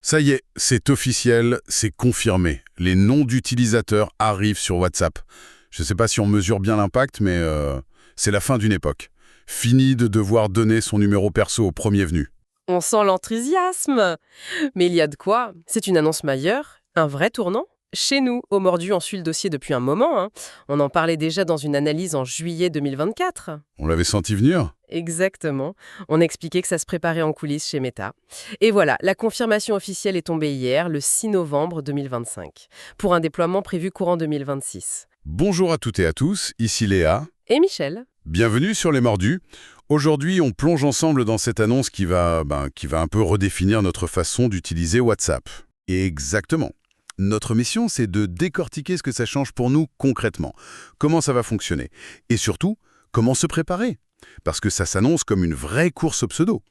Ça y est, c'est officiel, c'est confirmé. Les noms d'utilisateurs arrivent sur WhatsApp. Je ne sais pas si on mesure bien l'impact, mais c'est la fin d'une époque. Fini de devoir donner son numéro perso au premier venu. On sent l'enthousiasme. Mais il y a de quoi. C'est une annonce majeure, un vrai tournant. Chez nous, au Mordu, on suit le dossier depuis un moment, hein. On en parlait déjà dans une analyse en juillet 2024. On l'avait senti venir? Exactement. On expliquait que ça se préparait en coulisses chez Meta. Et voilà, la confirmation officielle est tombée hier, le 6 novembre 2025, pour un déploiement prévu courant 2026. Bonjour à toutes et à tous, ici Léa. Et Michel? Bienvenue sur Les Mordus. Aujourd'hui, on plonge ensemble dans cette annonce qui va un peu redéfinir notre façon d'utiliser WhatsApp. Et exactement. Notre mission, c'est de décortiquer ce que ça change pour nous concrètement. Comment ça va fonctionner? Et surtout, comment se préparer? Parce que ça s'annonce comme une vraie course au pseudo.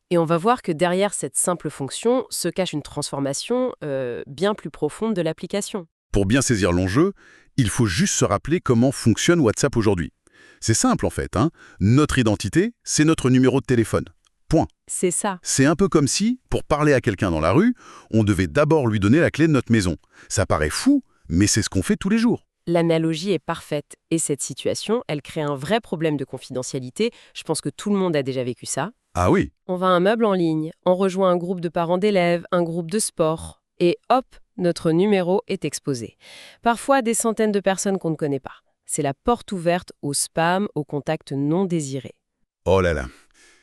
Et on va voir que derrière cette simple fonction se cache une transformation bien plus profonde de l'application. Pour bien saisir l'enjeu, il faut juste se rappeler comment fonctionne WhatsApp aujourd'hui. C'est simple en fait, hein. Notre identité, c'est notre numéro de téléphone. Point. C'est ça. C'est un peu comme si, pour parler à quelqu'un dans la rue, on devait d'abord lui donner la clé de notre maison. Ça paraît fou, mais c'est ce qu'on fait tous les jours. L'analogie est parfaite. Et cette situation, elle crée un vrai problème de confidentialité. Je pense que tout le monde a déjà vécu ça. Ah oui, On va à un meuble en ligne, on rejoint un groupe de parents d'élèves, un groupe de sport, et hop, notre numéro est exposé. Parfois à des centaines de personnes qu'on ne connaît pas. C'est la porte ouverte au spam, aux contacts non désirés. oh là là.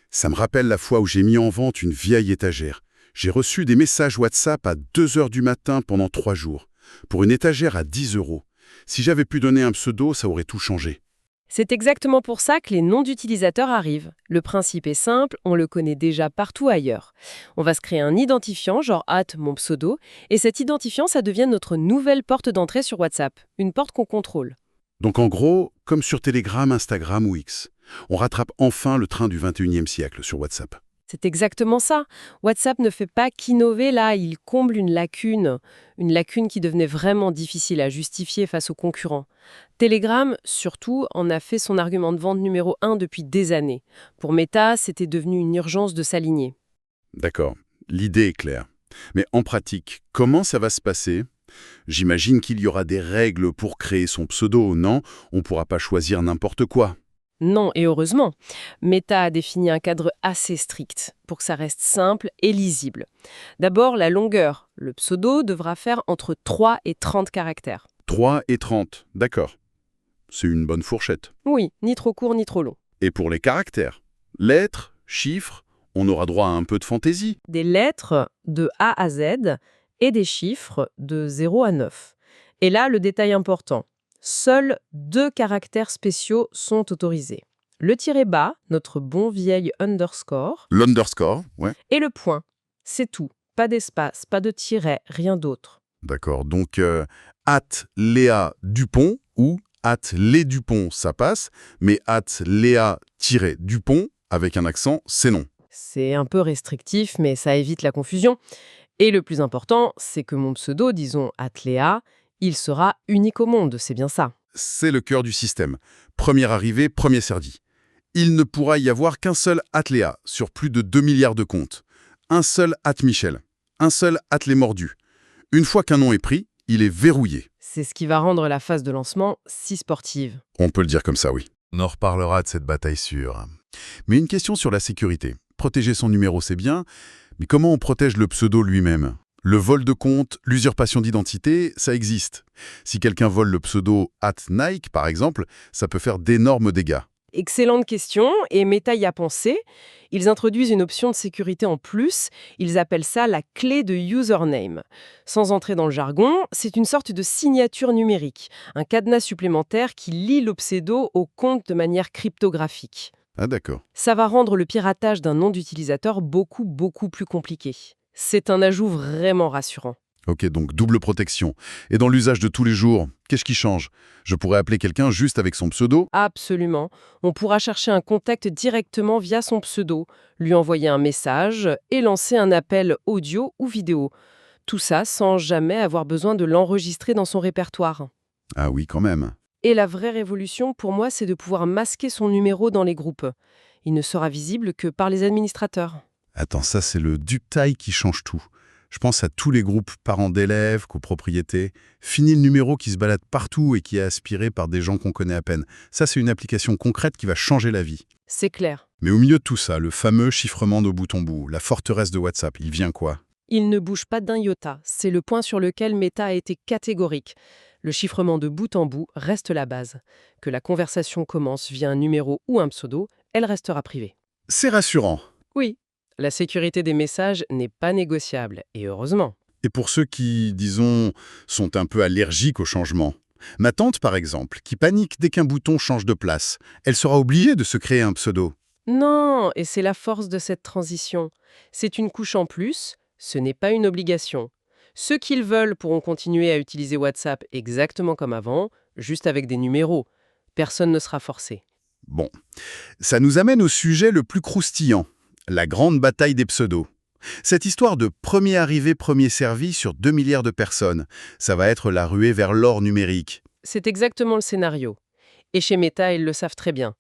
Ça me rappelle la fois où j'ai mis en vente une vieille étagère. J'ai reçu des messages WhatsApp à 2 heures du matin pendant 3 jours. Pour une étagère à 10 €. Si j'avais pu donner un pseudo, ça aurait tout changé. C'est exactement pour ça que les noms d'utilisateurs arrivent. Le principe est simple, on le connaît déjà partout ailleurs. On va se créer un identifiant, genre @mon pseudo, et cet identifiant, ça devient notre nouvelle porte d'entrée sur WhatsApp, une porte qu'on contrôle. Donc en gros, comme sur Telegram, Instagram ou X, on rattrape enfin le train du 21e siècle sur WhatsApp. C'est exactement ça. WhatsApp ne fait pas qu'innover là, il comble une lacune qui devenait vraiment difficile à justifier face aux concurrents. Telegram, surtout, en a fait son argument de vente numéro 1 depuis des années. Pour Meta, c'était devenu une urgence de s'aligner. D'accord, l'idée est claire. Mais en pratique, comment ça va se passer? J'imagine qu'il y aura des règles pour créer son pseudo, non? On ne pourra pas choisir n'importe quoi. Non, et heureusement. Meta a défini un cadre assez strict pour que ça reste simple et lisible. D'abord, la longueur. Le pseudo devra faire entre 3 et 30 caractères. 3 et 30, d'accord. C'est une bonne fourchette. Oui, ni trop court ni trop long. Et pour les caractères? Lettres, chiffres, on aura droit à un peu de fantaisie. Des lettres de A à Z et des chiffres de 0 à 9. Et là, le détail important. Seuls 2 caractères spéciaux sont autorisés. Le tiret bas, notre bon vieil underscore, L'underscore, ouais. et le point. C'est tout. Pas d'espace, pas de tiret, rien d'autre. D'accord, donc @Léa Dupont ou @Les-Dupont, ça passe, mais @Léa-Dupont, avec un accent, c'est non. C'est un peu restrictif, mais ça évite la confusion. Et le plus important, c'est que mon pseudo, disons @Léa, il sera unique au monde, c'est bien ça. C'est le cœur du système. Premier arrivé, premier servi. Il ne pourra y avoir qu'un seul @Léa sur plus de 2 milliards de comptes. Un seul @Michel. Un seul @Les Mordus. Une fois qu'un nom est pris, il est verrouillé. C'est ce qui va rendre la phase de lancement si sportive. On peut le dire comme ça, oui. On en reparlera de cette bataille sûre. Mais une question sur la sécurité. Protéger son numéro, c'est bien, mais comment on protège le pseudo lui-même? Le vol de compte, l'usurpation d'identité, ça existe. Si quelqu'un vole le pseudo @Nike, par exemple, ça peut faire d'énormes dégâts. Excellente question, et Meta y a pensé. Ils introduisent une option de sécurité en plus, ils appellent ça la clé de username. Sans entrer dans le jargon, c'est une sorte de signature numérique, un cadenas supplémentaire qui lie le pseudo au compte de manière cryptographique. Ah d'accord. Ça va rendre le piratage d'un nom d'utilisateur beaucoup, beaucoup plus compliqué. C'est un ajout vraiment rassurant. Ok, donc double protection. Et dans l'usage de tous les jours, qu'est-ce qui change? Je pourrais appeler quelqu'un juste avec son pseudo? Absolument. On pourra chercher un contact directement via son pseudo, lui envoyer un message et lancer un appel audio ou vidéo. Tout ça sans jamais avoir besoin de l'enregistrer dans son répertoire. Ah oui, quand même. Et la vraie révolution, pour moi, c'est de pouvoir masquer son numéro dans les groupes. Il ne sera visible que par les administrateurs. Attends, ça c'est le dupe taille qui change tout. Je pense à tous les groupes parents d'élèves, copropriétés. Fini le numéro qui se balade partout et qui est aspiré par des gens qu'on connaît à peine. Ça, c'est une application concrète qui va changer la vie. C'est clair. Mais au milieu de tout ça, le fameux chiffrement de bout en bout, la forteresse de WhatsApp, il vient quoi? Il ne bouge pas d'un iota. C'est le point sur lequel Meta a été catégorique. Le chiffrement de bout en bout reste la base. Que la conversation commence via un numéro ou un pseudo, elle restera privée. C'est rassurant. Oui, la sécurité des messages n'est pas négociable, et heureusement. Et pour ceux qui, disons, sont un peu allergiques au changement. Ma tante, par exemple, qui panique dès qu'un bouton change de place, elle sera obligée de se créer un pseudo. Non, et c'est la force de cette transition. C'est une couche en plus, ce n'est pas une obligation. Ceux qui le veulent pourront continuer à utiliser WhatsApp exactement comme avant, juste avec des numéros. Personne ne sera forcé. Bon, ça nous amène au sujet le plus croustillant, la grande bataille des pseudos. Cette histoire de premier arrivé, premier servi sur 2 milliards de personnes, ça va être la ruée vers l'or numérique. C'est exactement le scénario. Et chez Meta, ils le savent très bien.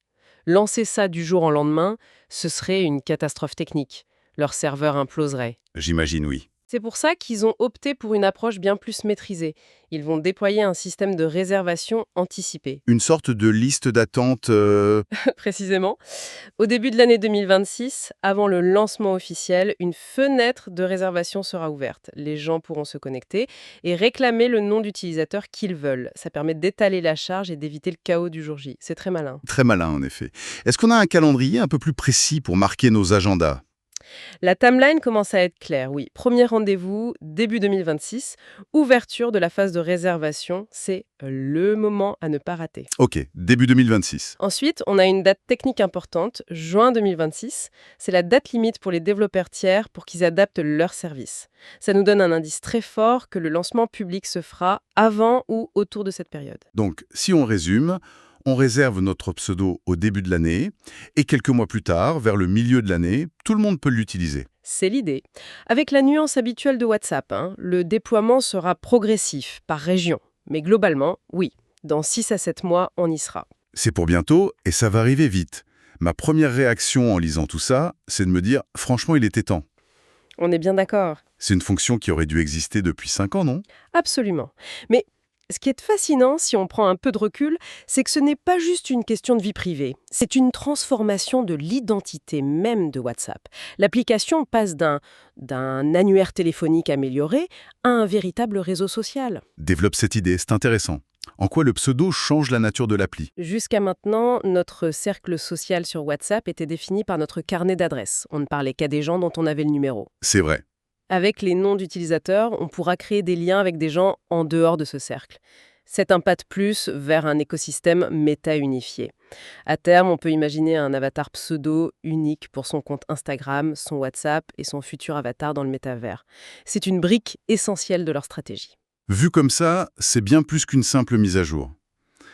Lancer ça du jour au lendemain, ce serait une catastrophe technique. Leur serveur imploserait. J'imagine, oui. C'est pour ça qu'ils ont opté pour une approche bien plus maîtrisée. Ils vont déployer un système de réservation anticipée. Une sorte de liste d'attente... Précisément, au début de l'année 2026, avant le lancement officiel, une fenêtre de réservation sera ouverte. Les gens pourront se connecter et réclamer le nom d'utilisateur qu'ils veulent. Ça permet d'étaler la charge et d'éviter le chaos du jour J. C'est très malin. Très malin, en effet. Est-ce qu'on a un calendrier un peu plus précis pour marquer nos agendas? La timeline commence à être claire, oui. Premier rendez-vous, début 2026. Ouverture de la phase de réservation, c'est le moment à ne pas rater. Ok, début 2026. Ensuite, on a une date technique importante, juin 2026. C'est la date limite pour les développeurs tiers pour qu'ils adaptent leurs services. Ça nous donne un indice très fort que le lancement public se fera avant ou autour de cette période. Donc, si on résume, on réserve notre pseudo au début de l'année, et quelques mois plus tard, vers le milieu de l'année, tout le monde peut l'utiliser. C'est l'idée. Avec la nuance habituelle de WhatsApp, le déploiement sera progressif, par région. Mais globalement, oui, dans 6 à 7 mois, on y sera. C'est pour bientôt, et ça va arriver vite. Ma première réaction en lisant tout ça, c'est de me dire, franchement, il était temps. On est bien d'accord. C'est une fonction qui aurait dû exister depuis 5 ans, non? Absolument. Mais ce qui est fascinant, si on prend un peu de recul, c'est que ce n'est pas juste une question de vie privée. C'est une transformation de l'identité même de WhatsApp. L'application passe d'un annuaire téléphonique amélioré à un véritable réseau social. Développe cette idée, c'est intéressant. En quoi le pseudo change la nature de l'appli? Jusqu'à maintenant, notre cercle social sur WhatsApp était défini par notre carnet d'adresses. On ne parlait qu'à des gens dont on avait le numéro. C'est vrai. Avec les noms d'utilisateurs, on pourra créer des liens avec des gens en dehors de ce cercle. C'est un pas de plus vers un écosystème méta-unifié. À terme, on peut imaginer un avatar pseudo unique pour son compte Instagram, son WhatsApp et son futur avatar dans le métavers. C'est une brique essentielle de leur stratégie. Vu comme ça, c'est bien plus qu'une simple mise à jour.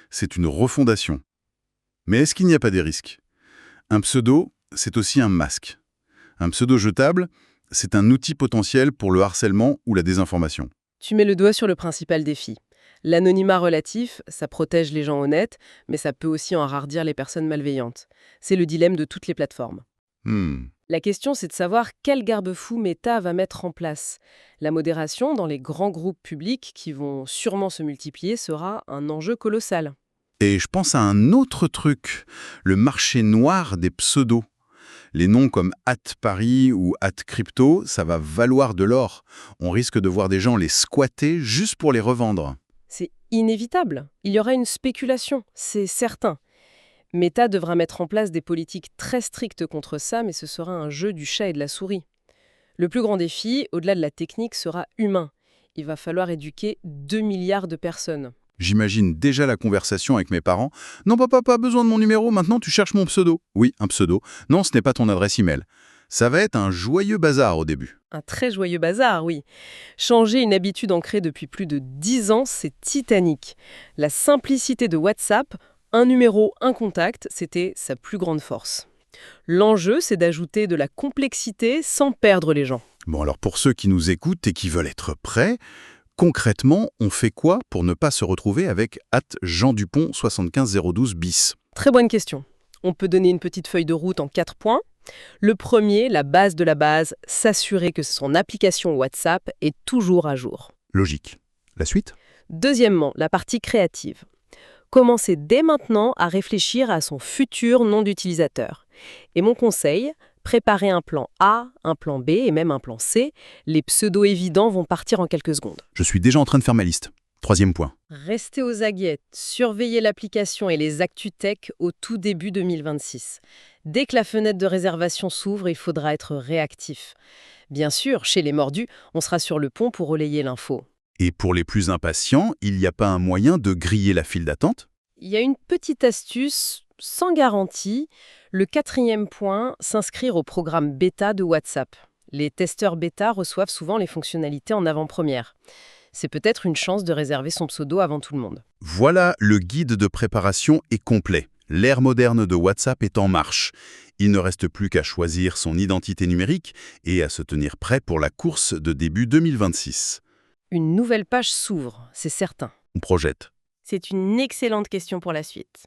C'est une refondation. Mais est-ce qu'il n'y a pas des risques? Un pseudo, c'est aussi un masque. Un pseudo jetable, c'est un outil potentiel pour le harcèlement ou la désinformation. Tu mets le doigt sur le principal défi. L'anonymat relatif, ça protège les gens honnêtes, mais ça peut aussi enhardir les personnes malveillantes. C'est le dilemme de toutes les plateformes. La question, c'est de savoir quel garde-fou Meta va mettre en place. La modération dans les grands groupes publics qui vont sûrement se multiplier sera un enjeu colossal. Et je pense à un autre truc, le marché noir des pseudos. Les noms comme @Paris ou @Crypto, ça va valoir de l'or. On risque de voir des gens les squatter juste pour les revendre. C'est inévitable. Il y aura une spéculation, c'est certain. Meta devra mettre en place des politiques très strictes contre ça, mais ce sera un jeu du chat et de la souris. Le plus grand défi, au-delà de la technique, sera humain. Il va falloir éduquer 2 milliards de personnes. J'imagine déjà la conversation avec mes parents. « Non, papa, pas besoin de mon numéro, maintenant tu cherches mon pseudo. » Oui, un pseudo. Non, ce n'est pas ton adresse email. Ça va être un joyeux bazar au début. Un très joyeux bazar, oui. Changer une habitude ancrée depuis plus de 10 ans, c'est titanique. La simplicité de WhatsApp, un numéro, un contact, c'était sa plus grande force. L'enjeu, c'est d'ajouter de la complexité sans perdre les gens. Bon, alors pour ceux qui nous écoutent et qui veulent être prêts, concrètement, on fait quoi pour ne pas se retrouver avec @JeanDupont 75012 bis? Très bonne question. On peut donner une petite feuille de route en 4 points. Le premier, la base de la base, s'assurer que son application WhatsApp est toujours à jour. Logique. La suite? Deuxièmement, la partie créative. Commencez dès maintenant à réfléchir à son futur nom d'utilisateur. Et mon conseil, préparez un plan A, un plan B et même un plan C. Les pseudos évidents vont partir en quelques secondes. Je suis déjà en train de faire ma liste. Troisième point. Restez aux aguets, surveillez l'application et les actus tech au tout début 2026. Dès que la fenêtre de réservation s'ouvre, il faudra être réactif. Bien sûr, chez les mordus, on sera sur le pont pour relayer l'info. Et pour les plus impatients, il n'y a pas un moyen de griller la file d'attente? Il y a une petite astuce, sans garantie. Le quatrième point, s'inscrire au programme bêta de WhatsApp. Les testeurs bêta reçoivent souvent les fonctionnalités en avant-première. C'est peut-être une chance de réserver son pseudo avant tout le monde. Voilà, le guide de préparation est complet. L'ère moderne de WhatsApp est en marche. Il ne reste plus qu'à choisir son identité numérique et à se tenir prêt pour la course de début 2026. Une nouvelle page s'ouvre, c'est certain. On projette. C'est une excellente question pour la suite.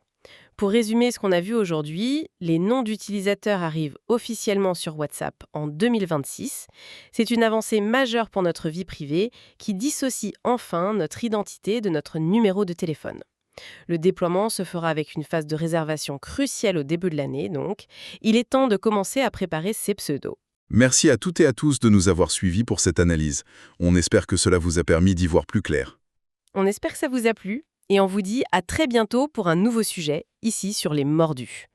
Pour résumer ce qu'on a vu aujourd'hui, les noms d'utilisateurs arrivent officiellement sur WhatsApp en 2026. C'est une avancée majeure pour notre vie privée qui dissocie enfin notre identité de notre numéro de téléphone. Le déploiement se fera avec une phase de réservation cruciale au début de l'année, donc il est temps de commencer à préparer ses pseudos. Merci à toutes et à tous de nous avoir suivis pour cette analyse. On espère que cela vous a permis d'y voir plus clair. On espère que ça vous a plu et on vous dit à très bientôt pour un nouveau sujet, ici sur Les Mordus.